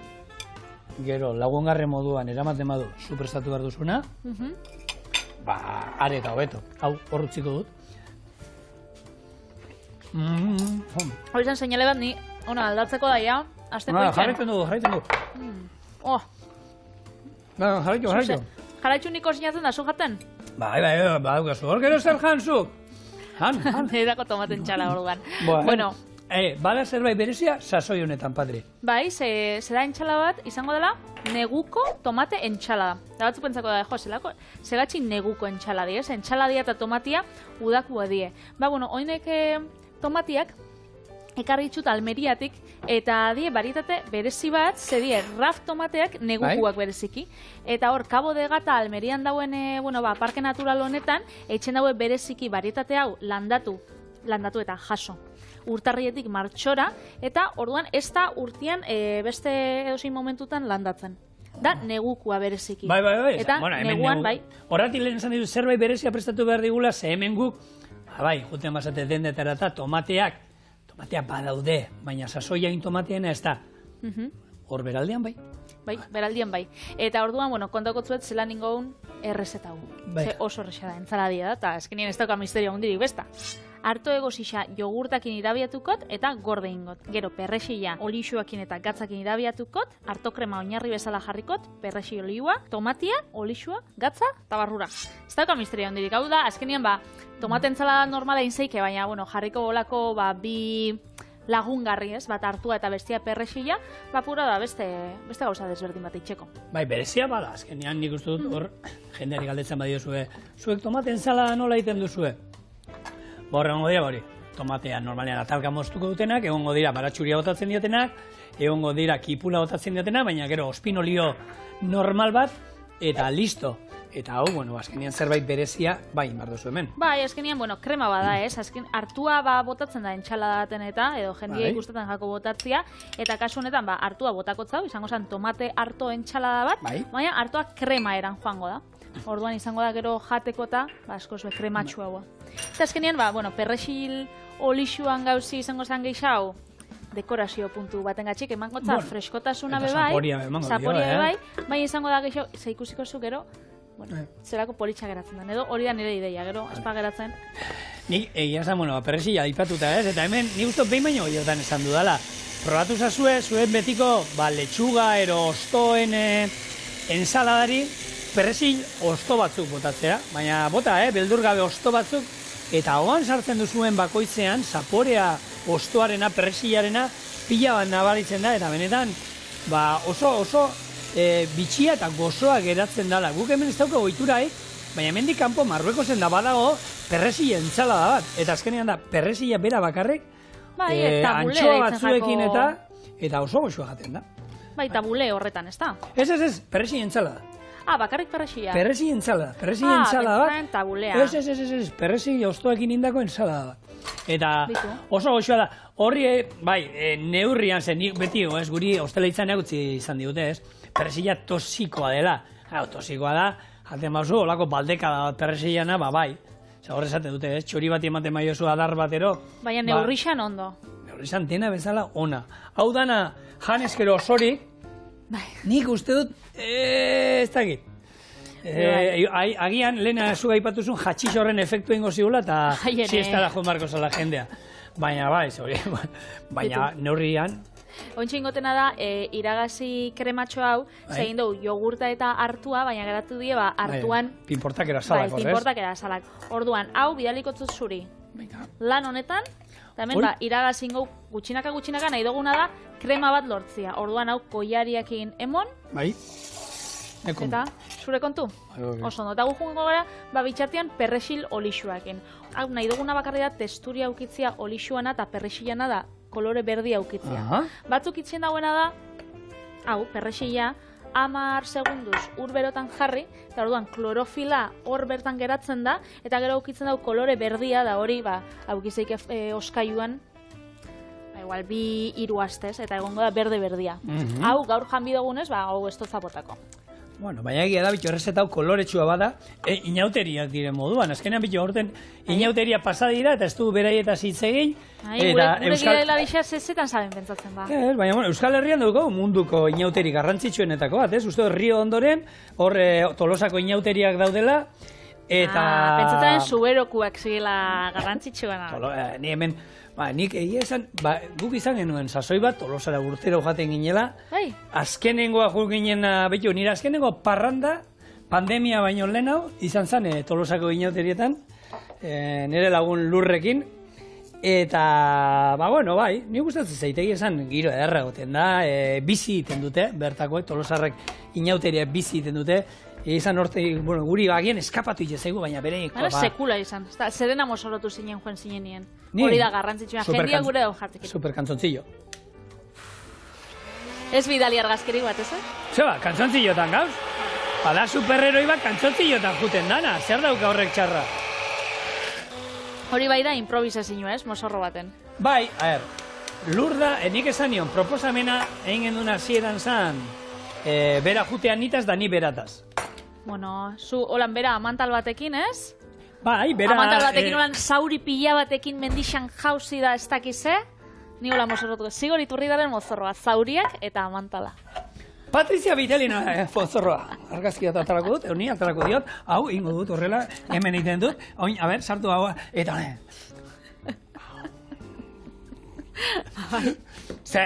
gero, lagungarre moduan eramaten badu superstatu behar duzuna, are eta hobeto. Hau, horrutziko dut. Hau izan seinale bat ni, ona, aldatzeko daia, azteko itxen. Jarraitzen du. Jarraitu. Jarraitxu niko sinatzen da, zu jaten? Bai, badukazu. Hor gero zer janzuk? Han. Edako tomaten txala orduan. Bueno. Bada zerbait berezia, sasoi honetan, Patri. Bai, zera entxala bat, izango dela, neguko tomate entxalada. Da batzu pentsako da, zegatxi neguko entxaladi, ez? Entxaladia eta tomatia udakua die. Oinek tomatiak, ekarri ditut Almeriatik, eta die barietate berezi bat, zedie raf tomateak negukuak bereziki. Eta hor, Cabo de Gata Almerian dauen, parke natural honetan, etxen daue bereziki barietate hau landatu eta jaso. Urtarrietik martxora, eta orduan ez da urtean beste edozein momentutan landatzen. Da negukua bereziki. Bai. Eta neguan, bai. Horratik lehen esan ditu zerbait berezia prestatu behar digula, ze hemen guk, juten basate dendetara eta tomateak badaude, baina sasoiain tomateena ez da. Hor beraldean bai. Bai, beraldean bai. Eta orduan, kontako zuet zelan ingoun errezeta hu. Ze oso erreza da, entzaladia da, eta eskenien ez dauka misterio hundirik besta. Arto egosisa jogurtakin irabiatukot eta gorde ingot. Gero perrexila olixuakin eta gatzakin irabiatukot, arto krema oinarri bezala jarrikot, perrexi olioa, tomatia, olixua, gatza eta barrura. Ez dauka misterio hundirik. Hau da, azkenien tomate entzalada normala inzeike, baina jarriko bolako bi lagungarri, ez? Bat hartua eta bestia perrexila, pura da beste gauza desberdin bat itxeko. Bai, berezia bada, azkenean nik uste dut hor jendeari galdetzen badiozue, zuek tomate entzalada nola egiten duzue? Egongo dira hori, tomatea normalean atalka moztuko dutenak, egongo dira baratxuria botatzen diotenak, egongo dira kipula botatzen diotenak, baina gero ospinolio normal bat, eta listo. Eta hau, azkenean zerbait berezia, inbar duzu hemen. Bai, azkenean, krema bada ez, hartua botatzen da entxaladaten edo jendia ikustetan jako botatzia, eta kasu honetan, hartua botakotzau, izango zen tomate harto entxalada bat, baina hartua krema eran joango da. Orduan izango da gero jateko eta asko zue krematxu haua. Eta azkenean, perrexil olixuan gauzi izango zen gehiago, dekorazio puntu baten gatxik, emango freskotasuna bebai, zaporia bebai, baina izango da gehiago, ikusiko zu gero, zerako politxa geratzen da, edo hori da nire ideia, gero, espa geratzen. Nik, egia zan, perrexila aipatuta ez, eta hemen, nik uste behin baino gehiagotan esan dudala. Probatu zazue, zuen betiko, letxuga, ero ostoen ensaladari, perrexil osto batzuk botatzea, baina bota, beldur gabe osto batzuk, eta hoan sartzen duzuen bakoitzean, zaporea ostoarena, perrexilarena, pila bat nabaritzen da, eta benetan, oso bitxia eta gozoa geratzen dela. Guk hemen ez dauka goituraik, baina hemendik kanpo Marruekosen da badago perrexila entsalada bat, eta azkenean da perrexila bera bakarrik, antxoa batzuekin eta oso gozoa jaten da. Bai, tabule horretan, ez da? Ez, perrexila entsalada. Bakarrik perrexila. Perrexila entsalada bat. Tabulea. Ez, perrexila ostoekin indako entsalada bat. Eta oso goxoa da. Horri, neurrian zen, beti, guri ostelaitzan egutzi izan digute, ez? Perrexila tosikoa dela. Tosikoa da, jaten bauzu, olako baldekada bat perrexilana, bai. Horre esaten dute, ez? Txori bat ematen maiozu adar batero. Baina neurrixan ondo. Neurrixan dena bezala ona. Hau dana, janezkero osorik, nik uste dut, ez dakit. Agian, lehena zuga ipatuzun, jatxix horren efektu ingo ziula, eta siestara jo marko zela jendea. Baina, baina neurrian... Ontsi ingotena da, iragazi krematxo hau, zegin dugu jogurta eta hartua, baina geratu die, hartuan... Pinportak erazalak, horrez? Pinportak erazalak. Orduan, hau bidalikotzu zuri. Lan honetan, eta hemen iragazi ingo gutxinaka nahi duguna da, krema bat lortzia. Orduan, hau koiariakin emon. Bai. Eta, zure kontu? Oso, eta gu jungo gara, bitxartian perrexil olixuakin. Hau, nahi duguna bakarri da, testuria aukitzia olixuana eta perrexilana da, kolore berdi aukitzia. Batzuk itzien dauena da, hau, perrexila, 10 segunduz urberotan jarri, eta orduan klorofila hor bertan geratzen da, eta gero aukitzen dau kolore berdia da hori, aukizeik oskaiuan, igual, 2-3 astez, eta egongo da berde-berdia. Hau, gaur janbi dugunez, hau ez zapotako. Bueno, baina egia da, bitxo, errezetau koloretsua bada, inauteriak diren moduan. Azkenean, bitxo, horten inauteria pasadira, eta ez du beraietaz hitz egin. Gure girela dixaz zezetan saben pentsatzen ba. Baina, Euskal Herrian dugu munduko inauteri garrantzitsuenetako bat, ez? Uste, Rio ondoren, hor Tolosako inauteriak daudela, eta... Pentsatzen zuberokuak zirela garrantzitsuena. Ni hemen... nik egia esan, guk izan genuen sasoi bat, Tolosara urtero jaten ginela. Azkenengoa jo ginen, betu, nire azkenengoa parranda, pandemia baino lehen hau, izan zen Tolosako inauterietan, nire lagun Lurrekin. Eta, nik gustatzen zaitegi esan, giro ederra goten da, bizi iten dute, bertakoek, Tolosarrek inauteria bizi iten dute. Izan horte, guri bagien eskapatu itxezaigu, baina bereik... Sekula izan, zerena mozorotu zinen joan zinen nien. Hori da garrantzitsua, jendia gure dago jartik. Super kantzoncillo. Ez bidali argazkeri bat, ez? Zeba, kantzoncillotan gauz. Bada superheroi bat kantzoncillotan juten dana, zer dauka horrek txarra? Hori bai da improvisazioa, ez, mozorro baten. Bai, Lur da, nik esan nion, proposamena egin genduna zieran zan, bera jutean nitaz da ni berataz. Bueno, zu holan bera amantal batekin, ez? Bai, bera... Amantal batekin holan zauri pila batekin mendixan jauzi da ez dakize, ni hola mozorrotu. Zigor Iturridaren mozorroa, zauriak eta amantala. Patrizia Vitelina mozorroa. Argazki bat atarako dut, euni atarako diot, hau, ingo dut horrela, hemen egiten dut, oin, sartu hau, eta...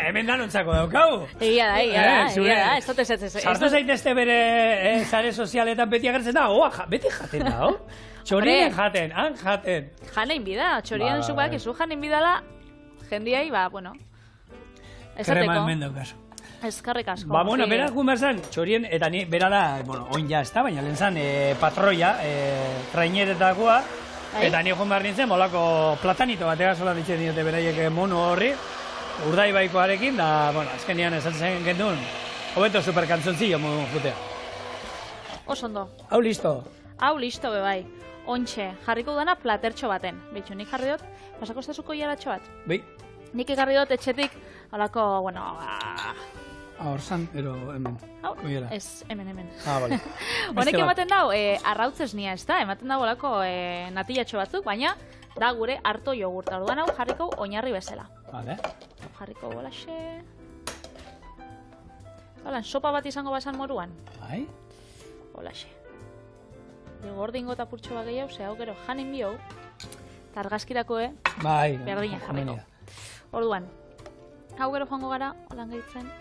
hemen danontzako daukau. Egia da, ez dut ez. Sartu zaitezte bere zare sozialetan beti agertzen da, beti jaten da, txorien jaten, han jaten. Janein bida, txorien zubak izu janein bidala, jendiai, esateko. Krema hemen daukazu. Eskarrik asko. Bera gumerzan, txorien, eta ni, bera da, oin ja ez da, baina lehen zan, patroia, traineretakoa, eta ni joan behar nintzen, molako platanito bat egazola ditzen diote beraiek mono horri, urdaibaikoarekin, da, azkenian esatzen gendun, hobeto superkantzontzillo modu jutea. Osondo. Hau listo. Hau listo, bebai. Ontxe, jarriko dana platertxo baten. Betxu, nik jarri dut, pasako estazuko iaratxo bat? Bai. Nik ekarri dut etxetik, alako, Horzan, ero hemen. Ez, hemen. Bale. Honek ematen dau, arrautzez nia ez da, ematen dau olako natilatxo batzuk, baina da gure harto jogurta. Orduan hau jarriko oinarri bezala. Bale. Jarriko bolaxe. Holan, sopa bat izango basan moruan. Bai. Bolaxe. Gordingo eta purtxo bat gehiago, ze hau gero janin bio, eta argazkirako, Bai. berdinen jarriko. Orduan, hau gero joango gara, holan gehitzen.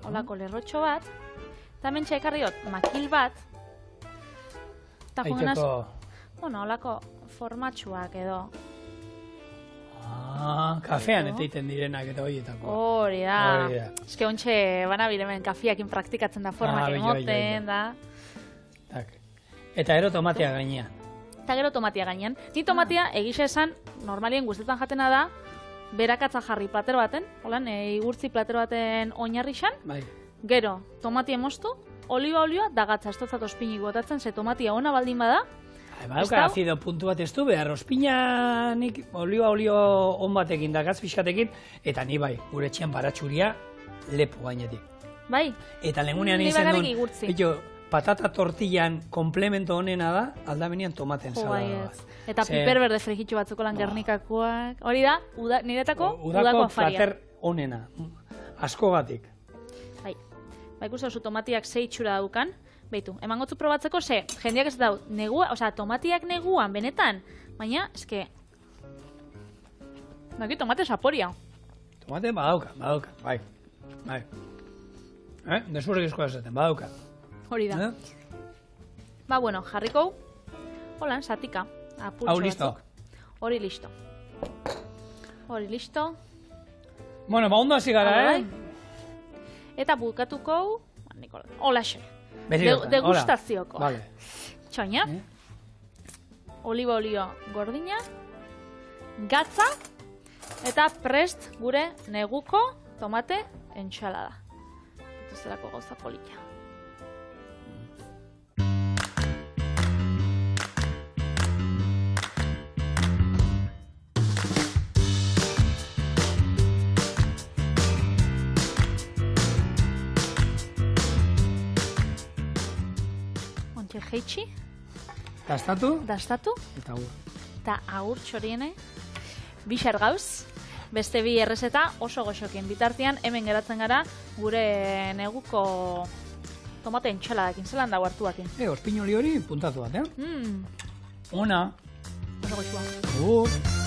Holako lerrotxo bat, eta mentxe ekarri dut, makil bat, eta joanaz, holako formatxuak edo. Kafean eteiten direnak eta horietako. Hori da. Eske ontxe, bana biremen kafiakin praktikatzen da formak emoten da. Eta gero tomatia gainean. Eta gero tomatia gainean. Ni tomatia egisa esan, normalien guztetan jatena da, berakatza jarri plater baten, holan, igurtzi plater baten oinarri xan. Bai. Gero, tomatia moztu, olioa dagatza, ez totzat ospinik botatzen, ze tomatia ona baldin bada. Badauka azido puntu bat ez du behar, ospinanik olio on batekin, dagatz pixkatekin, eta ni bai, gure etxean baratxuria lepo gainetik. Bai? Eta lehenunean izan duen, patata tortillan komplemento honena da, aldamenean tomaten salada bat. Eta piper berde frejitxo batzuko lan gernikakoak. Hori da, niretako udako afaria. Udako plater honena, asko gatik. Bai. ba ikusi oso tomatiak ze itxura daukan. Beitu, eman gotzu probatzeko ze, jendeak ez dau, negua, osea, tomatiak neguan, benetan, baina, eske, daki tomate saporia. Tomate badauka, bai. Desurregizkoa esaten, badauka. Hori da. Ba, bueno, jarriko, holan, satika, apurtxo Hau, listo. batzuk. Hori listo. Bueno, ba, ondo hasi gara, Eta bukatuko, holaxe. Berriro, Degustazioko. Vale. Txoina. Oliba olio gordina. Gatza. Eta prest gure neguko tomate entxalada. Zelako gauza polita. Ontxe jeitsi. Dastatu. Eta gu. Eta agur txoriene. Bixar gauz. Beste bi errezeta oso goxokin. Bitartean hemen geratzen gara gure neguko tomate entxaladakin. Zelan dago hartuakin. Ospinoli hori puntatu bat, Mm. Ona. Oso goxua. Agur.